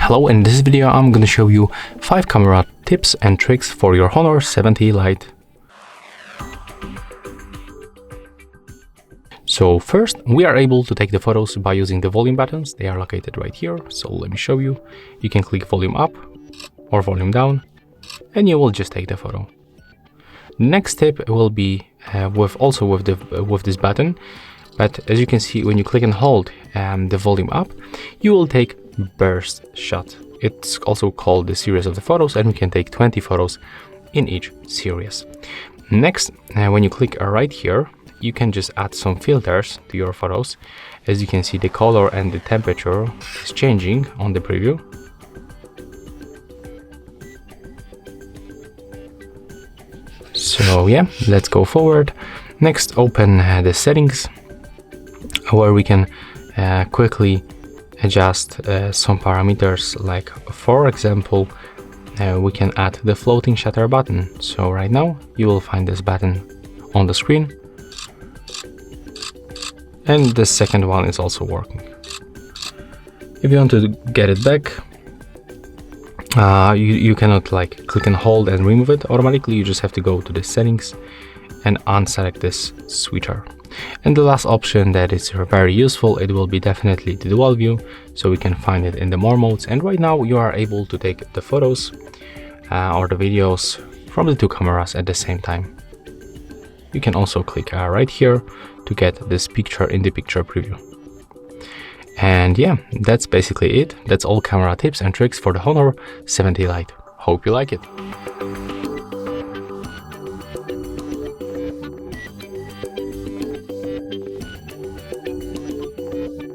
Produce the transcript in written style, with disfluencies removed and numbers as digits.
Hello, in this video I'm gonna show you 5 camera tips and tricks for your Honor 70 Lite. So first, we are able to take the photos by using the volume buttons. They are located right here, so let me show you. You can click volume up or volume down and you will just take the photo. Next tip will be with this button, but as you can see, when you click and hold the volume up, you will take burst shot. It's also called the series of the photos, and we can take 20 photos in each series. Next, when you click right here, you can just add some filters to your photos. As you can see, the color and the temperature is changing on the preview. So yeah, let's go forward. Next, open the settings, where we can quickly adjust some parameters, like for example, we can add the floating shutter button. So right now you will find this button on the screen, and the second one is also working. If you want to get it back, you cannot like click and hold and remove it automatically. You just have to go to the settings and unselect this switcher. And the last option that is very useful, it will be definitely the dual view, so we can find it in the more modes. And right now you are able to take the photos or the videos from the two cameras at the same time. You can also click right here to get this picture in the picture preview. And yeah, that's basically it. That's all camera tips and tricks for the Honor 70 Lite. Hope you like it.